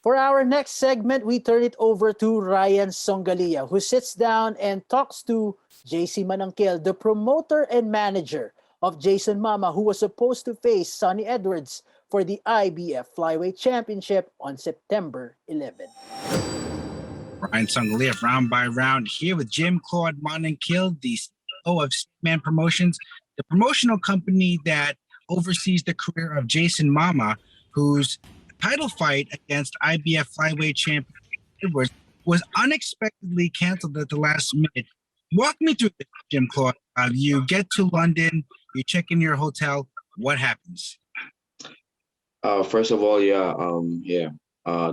For our next segment, we turn it over to Ryan Songalia, who sits down and talks to JC Manangkel, the promoter and manager of Jayson Mama, who was supposed to face Sonny Edwards for the IBF Flyweight Championship on September 11. Ryan Songalia, round by round, here with Jim Claude Manangkel, the CEO of Sandman Promotions, the promotional company that oversees the career of Jayson Mama, whose title fight against IBF Flyweight Champion Edwards was unexpectedly canceled at the last minute. Walk me through this, Jim Claude. You get to London, you check in your hotel. What happens? First of all,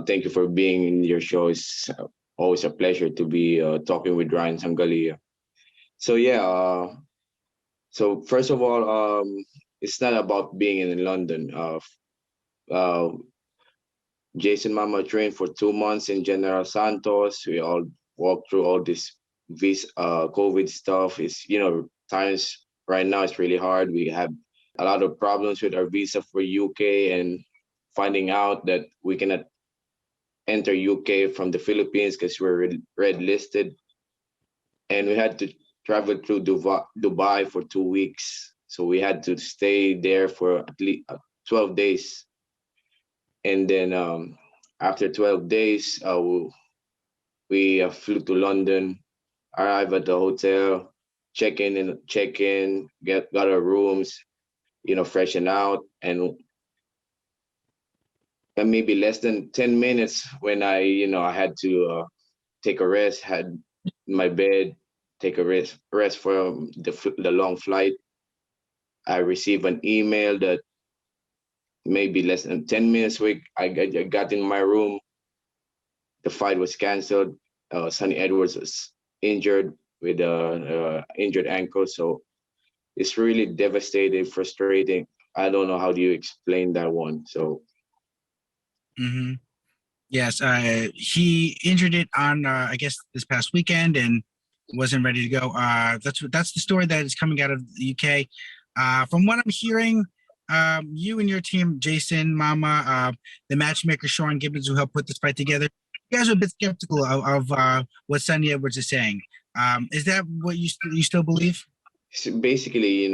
thank you for being in your show. It's always a pleasure to be talking with Ryan Sangalia. So first of all, it's not about being in London. Jayson Mama trained for 2 months in General Santos. We all walked through all this COVID stuff. It's, times right now it's really hard. We have a lot of problems with our visa for UK and finding out that we cannot enter UK from the Philippines because we're red listed. And we had to travel through Dubai for 2 weeks. So we had to stay there for at least 12 days. And then after 12 days, we flew to London, arrived at the hotel, check in, got our rooms, freshen out, and maybe less than 10 minutes when I had to take a rest, had my bed, take a rest from the long flight. I received an email that maybe less than 10 minutes I got in my room. The fight was canceled. Sonny Edwards was injured with injured ankle. So it's really devastating, frustrating. I don't know how do you explain that one. So. Yes, he injured it on, I guess, this past weekend and wasn't ready to go. That's the story that is coming out of the UK. From what I'm hearing, you and your team, Jayson Mama, the matchmaker Sean Gibbons, who helped put this fight together, you guys are a bit skeptical of what Sonny Edwards is saying. Is that what you still believe? So basically,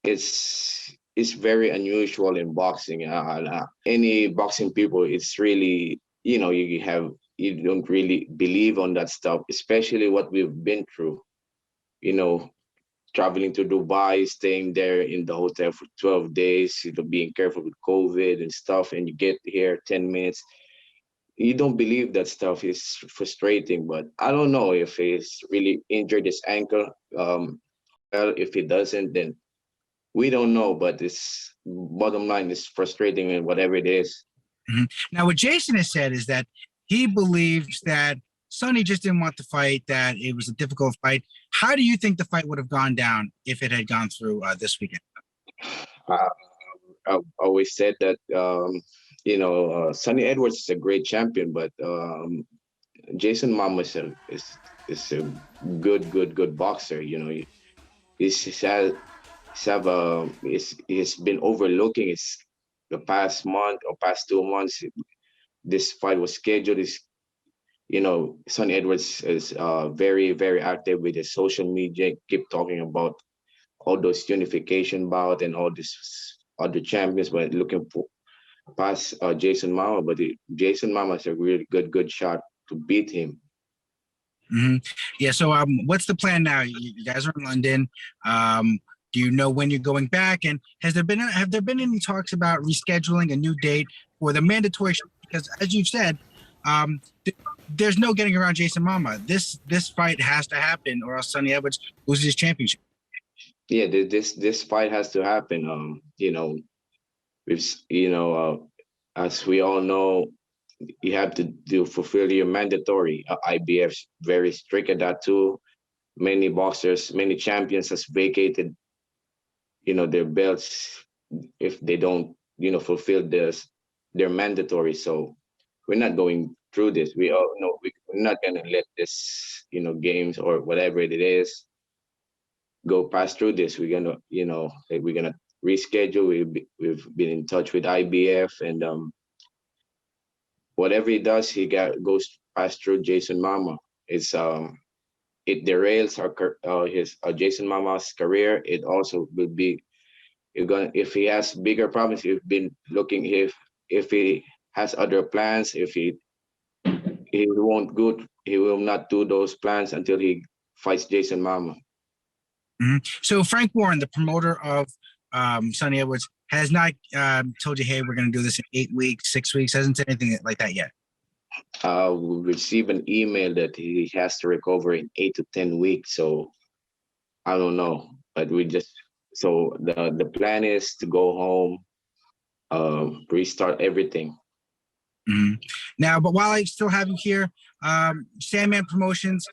it's very unusual in boxing. Any boxing people, it's really, you don't really believe on that stuff, especially what we've been through. Traveling to Dubai, staying there in the hotel for 12 days, being careful with COVID and stuff, and you get here 10 minutes. You don't believe that stuff. Is frustrating, but I don't know if he's really injured his ankle. Well, if he doesn't, then we don't know, but it's bottom line is frustrating and whatever it is. Now, what Jayson has said is that he believes that Sonny just didn't want the fight, that it was a difficult fight. How do you think the fight would have gone down if it had gone through this weekend? I've always said that, Sonny Edwards is a great champion, but Jayson Mama is a good boxer. He's been overlooking the past month or past 2 months. This fight was scheduled. Sonny Edwards is very, very active with his social media, keep talking about all those unification bout and all these other champions, but looking for past Jayson Mama. But Jayson Mama is a really good shot to beat him. Yeah. So, what's the plan now? You guys are in London. Do you know when you're going back? And have there been any talks about rescheduling a new date for the mandatory? Because as you've said, there's no getting around Jayson Mama. This fight has to happen, or else Sonny Edwards loses his championship. Yeah, this fight has to happen. As we all know, you have to fulfill your mandatory. IBF's very strict at that too. Many boxers, many champions has vacated, their belts if they don't, fulfill their mandatory. So we're not going through this. We all know we're not gonna let this, games or whatever it is, go past through this. We're gonna, we're gonna reschedule. We've been in touch with IBF, and whatever he does, goes past through Jason Mama. It's it derails his Jason Mama's career. It also will be, you're gonna, if he has bigger problems, you've been looking, if he has other plans, if he won't go, he will not do those plans until he fights Jason Mama. So Frank Warren, the promoter of Sonny Edwards, has not told you, hey, we're going to do this in 8 weeks, 6 weeks, hasn't said anything like that yet. We received an email that he has to recover in 8 to 10 weeks. So I don't know, but so the plan is to go home, restart everything. Now, but while I still have you here, Sandman Promotions,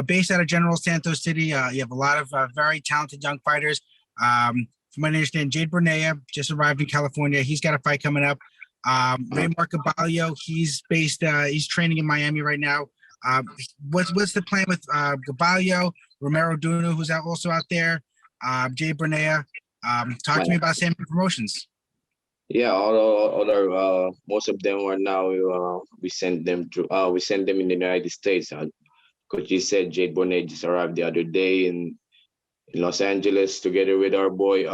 based out of General Santos City, you have a lot of very talented young fighters. From what I understand, Jade Bernea just arrived in California. He's got a fight coming up. Ray Marcaballo, he's training in Miami right now. What's the plan with Gaballo, Romero Duno, who's also out there, Jade Bernea? Talk to me about Sandman Promotions. Yeah, all our most of them are now. We send them in the United States. Coach, you said Jade Bernea just arrived the other day in Los Angeles together with our boy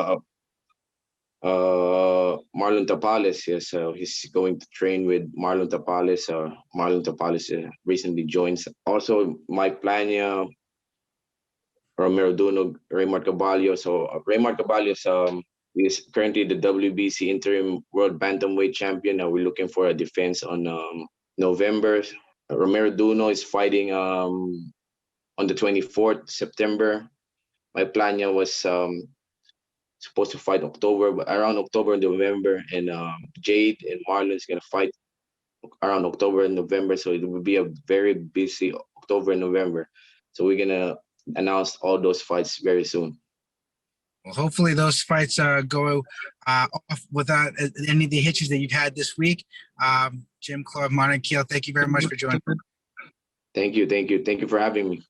Marlon Tapales. Yes, he's going to train with Marlon Tapales. Marlon Tapales recently joined. Also, Mike Plania, Romero Duno, Raymar Caballo. So Raymar Caballo is currently the WBC interim world bantamweight champion. Now we're looking for a defense on November. Romero Duno is fighting on the 24th September. Mike Plania was supposed to fight around October and November, and Jade and Marlon is gonna fight around October and November. So it will be a very busy October and November. So we're gonna announce all those fights very soon. Well, hopefully those fights go off without any of the hitches that you've had this week. Jim, Claude, Montekiel, thank you very much for joining. Thank you for having me.